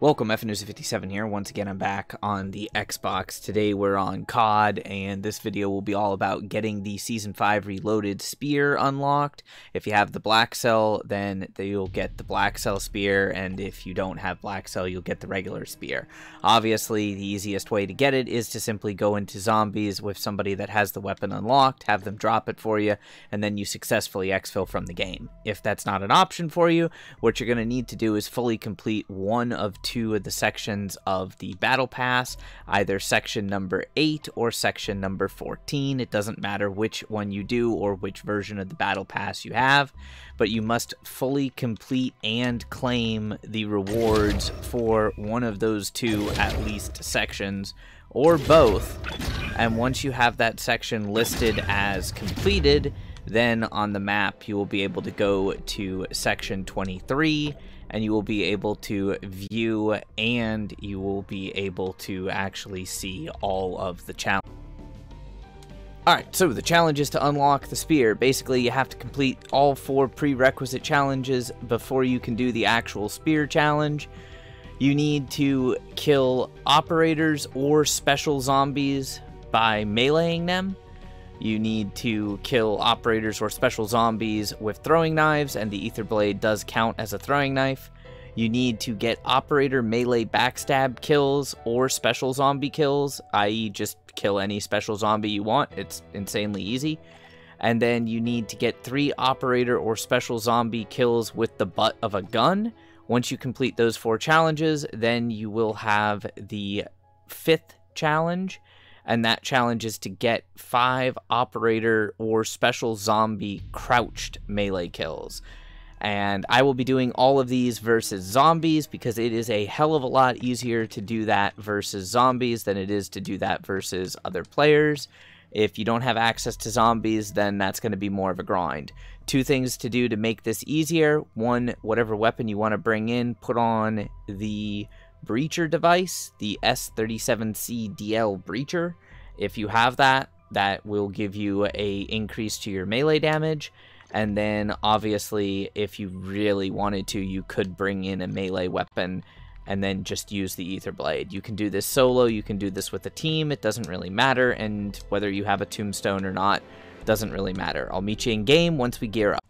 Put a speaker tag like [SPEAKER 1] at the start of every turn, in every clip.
[SPEAKER 1] Welcome, FNews57 here. Once again, I'm back on the Xbox. Today we're on COD, and this video will be all about getting the Season 5 Reloaded Spear unlocked. If you have the Black Cell, then you'll get the Black Cell Spear, and if you don't have Black Cell, you'll get the regular Spear. Obviously, the easiest way to get it is to simply go into zombies with somebody that has the weapon unlocked, have them drop it for you, and then you successfully exfil from the game. If that's not an option for you, what you're going to need to do is fully complete one of two of the sections of the battle pass, either section number 8 or section number 14. It doesn't matter which one you do or which version of the battle pass you have, but you must fully complete and claim the rewards for one of those two at least sections, or both. And once you have that section listed as completed, then on the map you will be able to go to section 23, and you will be able to view and you will be able to actually see all of the challenges. Alright, so the challenge is to unlock the spear. Basically, you have to complete all 4 prerequisite challenges before you can do the actual spear challenge. You need to kill operators or special zombies by meleeing them. You need to kill operators or special zombies with throwing knives, and the ether blade does count as a throwing knife. You need to get operator melee backstab kills or special zombie kills, i.e. just kill any special zombie you want. It's insanely easy. And then you need to get 3 operator or special zombie kills with the butt of a gun. Once you complete those 4 challenges, then you will have the 5th challenge. And that challenge is to get 5 operator or special zombie crouched melee kills. And I will be doing all of these versus zombies because it is a hell of a lot easier to do that versus zombies than it is to do that versus other players. If you don't have access to zombies, then that's going to be more of a grind. 2 things to do to make this easier. 1, whatever weapon you want to bring in, put on the breacher device, the S37C DL breacher. If you have that, that will give you a increase to your melee damage. And then obviously, if you really wanted to, you could bring in a melee weapon and then just use the ether blade. You can do this solo, you can do this with a team, it doesn't really matter, and whether you have a tombstone or not doesn't really matter. I'll meet you in game once we gear up.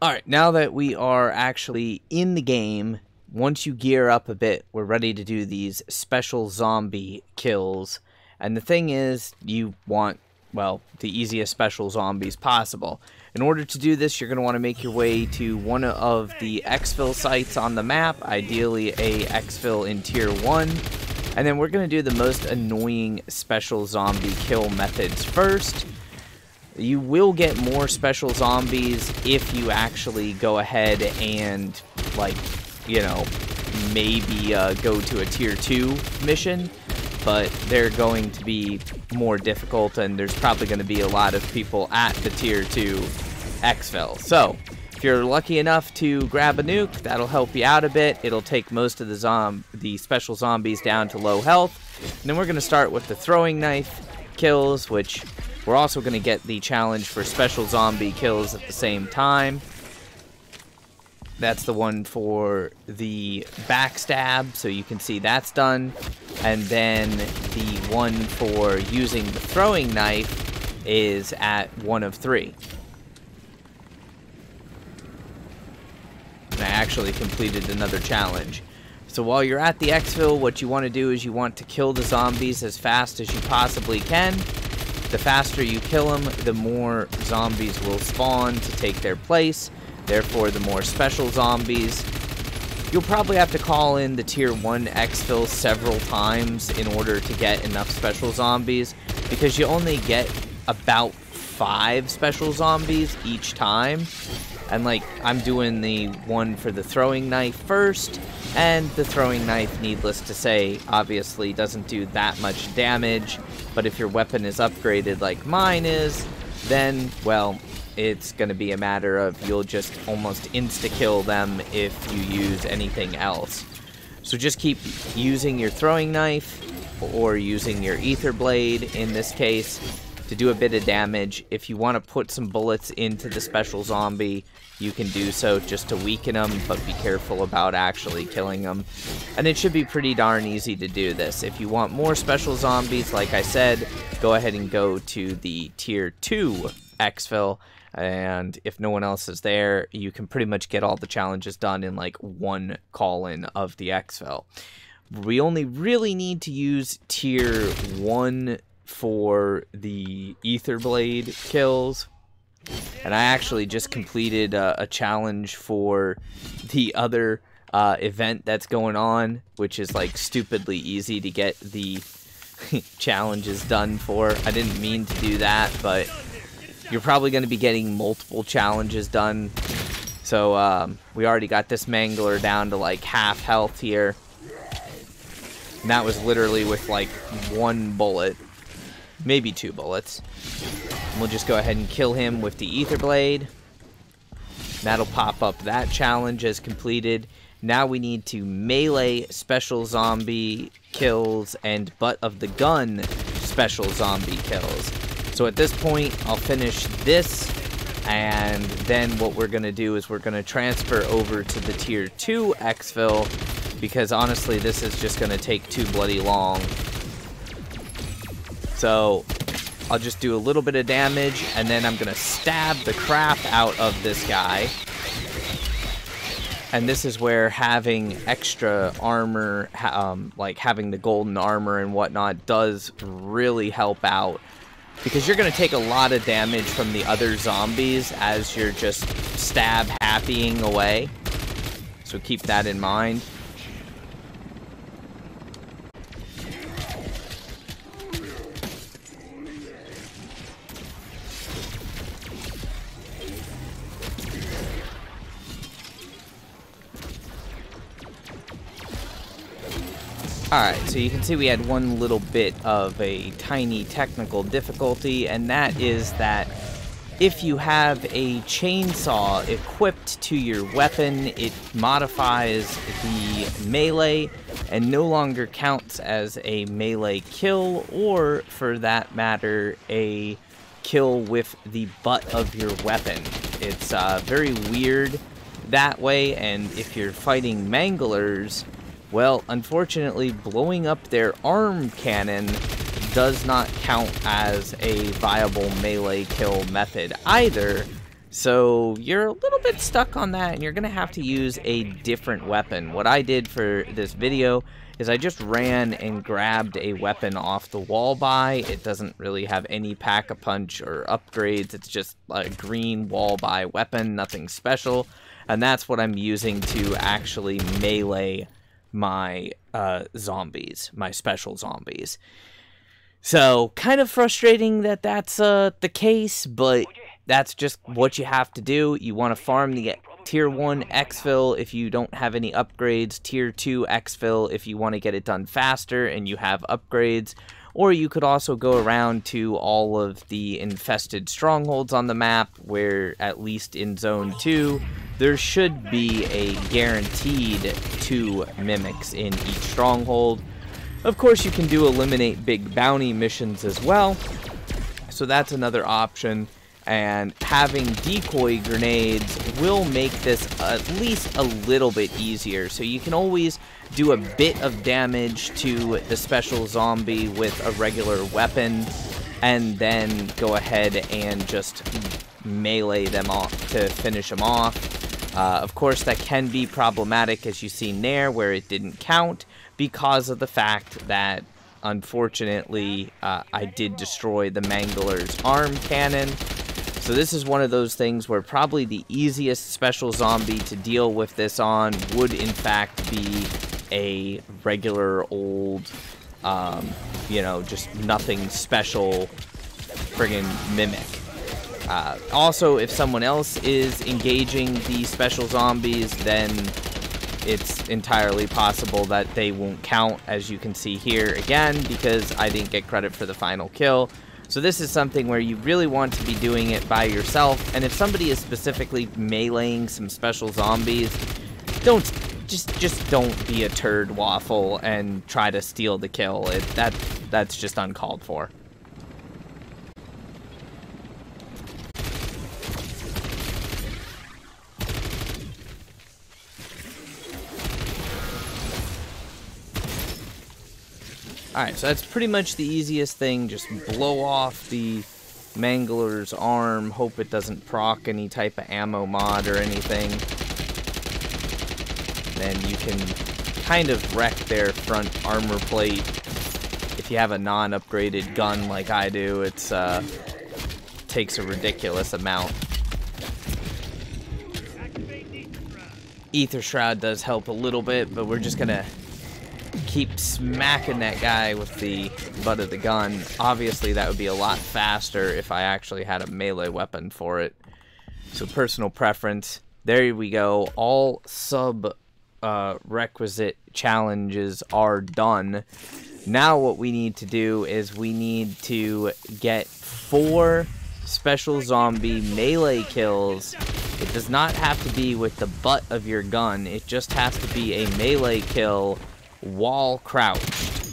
[SPEAKER 1] Alright, now that we are actually in the game, once you gear up a bit, we're ready to do these special zombie kills. And the thing is, you want, well, the easiest special zombies possible. In order to do this, you're going to want to make your way to one of the exfil sites on the map, ideally a exfil in tier 1. And then we're going to do the most annoying special zombie kill methods first. You will get more special zombies if you actually go ahead and, like, you know, maybe go to a tier 2 mission, but they're going to be more difficult, and there's probably going to be a lot of people at the tier 2 exfil. So if you're lucky enough to grab a nuke, that'll help you out a bit. It'll take most of the special zombies down to low health. And then we're going to start with the throwing knife kills, which we're also going to get the challenge for special zombie kills at the same time. That's the one for the backstab, so you can see that's done. And then the one for using the throwing knife is at 1 of 3. And I actually completed another challenge. So while you're at the exfil, what you want to do is you want to kill the zombies as fast as you possibly can. The faster you kill them, the more zombies will spawn to take their place. Therefore, the more special zombies. You'll probably have to call in the tier 1 exfil several times in order to get enough special zombies, because you only get about 5 special zombies each time. And like, I'm doing the one for the throwing knife first, and the throwing knife, needless to say, obviously doesn't do that much damage, but if your weapon is upgraded like mine is, then, well, it's going to be a matter of you'll just almost insta-kill them if you use anything else. So just keep using your throwing knife, or using your ether blade in this case, to do a bit of damage. If you want to put some bullets into the special zombie, you can do so just to weaken them, but be careful about actually killing them. And it should be pretty darn easy to do this. If you want more special zombies, like I said, go ahead and go to the tier 2 exfil, and if no one else is there, you can pretty much get all the challenges done in like one call-in of the exfil. We only really need to use tier 1 for the ether blade kills, and I actually just completed a challenge for the other event that's going on, which is like stupidly easy to get the challenges done for. I didn't mean to do that, but you're probably going to be getting multiple challenges done. So we already got this mangler down to like half health here, and that was literally with like 1 bullet, maybe 2 bullets. And we'll just go ahead and kill him with the ether blade. That'll pop up that challenge as completed. Now we need to melee special zombie kills and butt of the gun special zombie kills. So at this point, I'll finish this, and then what we're going to do is we're going to transfer over to the tier 2 exfil, because honestly, this is just going to take too bloody long. So I'll just do a little bit of damage, and then I'm going to stab the crap out of this guy. And this is where having extra armor, like having the golden armor and whatnot, does really help out. Because you're going to take a lot of damage from the other zombies as you're just stab-happying away. So keep that in mind. Alright, so you can see we had one little bit of a tiny technical difficulty, and that is that if you have a chainsaw equipped to your weapon, it modifies the melee and no longer counts as a melee kill, or for that matter, a kill with the butt of your weapon. It's very weird that way, and if you're fighting manglers, well, unfortunately, blowing up their arm cannon does not count as a viable melee kill method either. So you're a little bit stuck on that, and you're going to have to use a different weapon. What I did for this video is I just ran and grabbed a weapon off the wall buy. It doesn't really have any pack-a-punch or upgrades. It's just a green wall buy weapon, nothing special. And that's what I'm using to actually melee my zombies, my special zombies. So kind of frustrating that that's the case, but that's just what you have to do. You want to farm the tier 1 exfil if you don't have any upgrades, tier 2 exfil if you want to get it done faster and you have upgrades, or you could also go around to all of the infested strongholds on the map, where at least in zone 2 there should be a guaranteed 2 mimics in each stronghold. Of course, you can do eliminate big bounty missions as well, so that's another option. And having decoy grenades will make this at least a little bit easier. So you can always do a bit of damage to the special zombie with a regular weapon, and then go ahead and just melee them off to finish them off. Of course, that can be problematic, as you've seen there, where it didn't count, because of the fact that, unfortunately, I did destroy the Mangler's arm cannon. So this is one of those things where probably the easiest special zombie to deal with this on would in fact be a regular old, you know, just nothing special friggin' mimic. Also, if someone else is engaging the special zombies, then it's entirely possible that they won't count, as you can see here again, because I didn't get credit for the final kill. So this is something where you really want to be doing it by yourself, and if somebody is specifically meleeing some special zombies, just don't be a turd waffle and try to steal the kill. That's just uncalled for. Alright, so that's pretty much the easiest thing. Just blow off the Mangler's arm, hope it doesn't proc any type of ammo mod or anything. Then you can kind of wreck their front armor plate. If you have a non-upgraded gun like I do, it's takes a ridiculous amount. Ether Shroud does help a little bit, but we're just gonna keep smacking that guy with the butt of the gun. Obviously, that would be a lot faster if I actually had a melee weapon for it. So personal preference. There we go. All requisite challenges are done. Now what we need to do is we need to get 4 special zombie melee kills. It does not have to be with the butt of your gun. It just has to be a melee kill while crouched.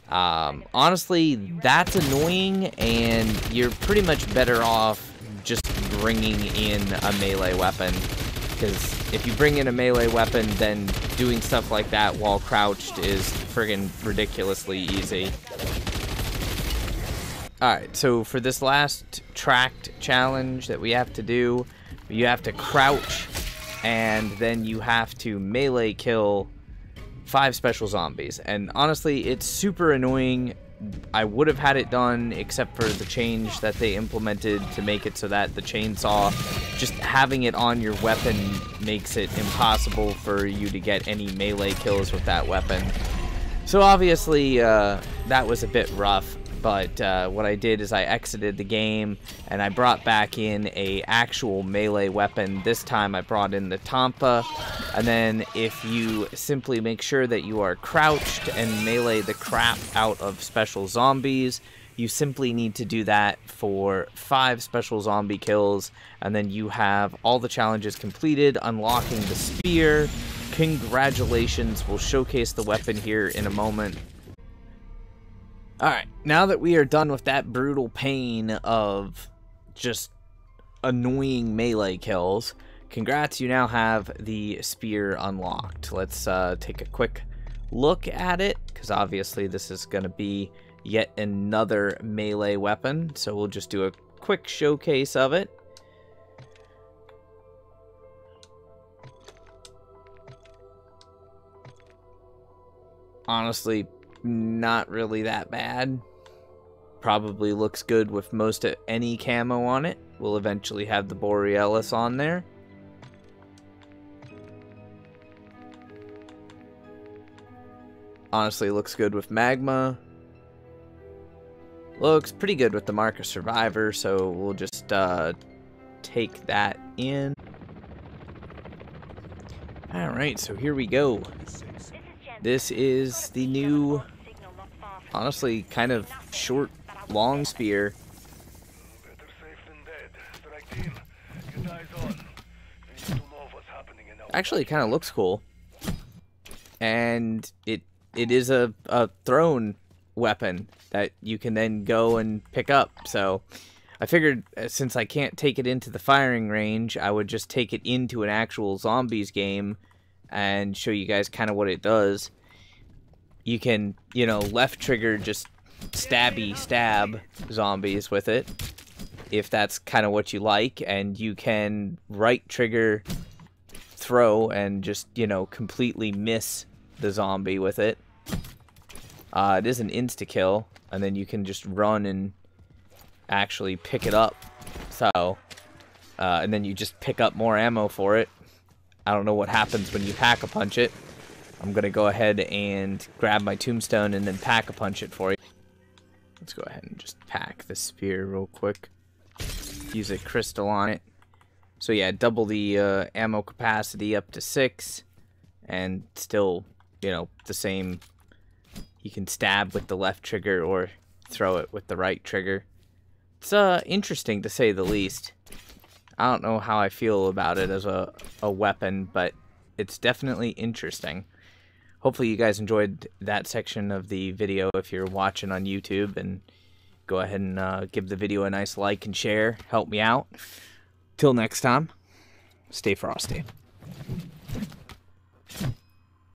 [SPEAKER 1] Honestly, that's annoying, and you're pretty much better off just bringing in a melee weapon. Because if you bring in a melee weapon, then doing stuff like that while crouched is friggin' ridiculously easy. Alright, so for this last tracked challenge that we have to do, you have to crouch, and then you have to melee kill 5 special zombies. And honestly, it's super annoying. I would have had it done except for the change that they implemented to make it so that the chainsaw, just having it on your weapon makes it impossible for you to get any melee kills with that weapon. So obviously that was a bit rough, but what I did is I exited the game and I brought back in a actual melee weapon. This time I brought in the Tampa, and then if you simply make sure that you are crouched and melee the crap out of special zombies, you simply need to do that for 5 special zombie kills, and then you have all the challenges completed, unlocking the spear. Congratulations, we'll showcase the weapon here in a moment. Alright, now that we are done with that brutal pain of just annoying melee kills, congrats, you now have the spear unlocked. Let's take a quick look at it, because obviously this is going to be yet another melee weapon, so we'll just do a quick showcase of it. Honestly, not really that bad. Probably looks good with most of any camo on it. We'll eventually have the Borealis on there. Honestly, looks good with Magma. Looks pretty good with the Mark of Survivor, so we'll just take that in. Alright, so here we go. This is the new, honestly, kind of short, long spear. Actually, it kind of looks cool. And it is a thrown weapon that you can then go and pick up. So I figured since I can't take it into the firing range, I would just take it into an actual zombies game and show you guys kind of what it does. You can, you know, left trigger just stab zombies with it, if that's kind of what you like, and you can right trigger throw and just, you know, completely miss the zombie with it. It is an insta-kill, and then you can just run and actually pick it up. So, and then you just pick up more ammo for it. I don't know what happens when you pack-a-punch it. I'm going to go ahead and grab my tombstone and then pack-a-punch it for you. Let's go ahead and just pack the spear real quick. Use a crystal on it. So yeah, double the ammo capacity up to 6. And still, you know, the same. You can stab with the left trigger or throw it with the right trigger. It's interesting to say the least. I don't know how I feel about it as a weapon, but it's definitely interesting. Hopefully you guys enjoyed that section of the video if you're watching on YouTube, and go ahead and give the video a nice like and share. Help me out. Till next time, stay frosty.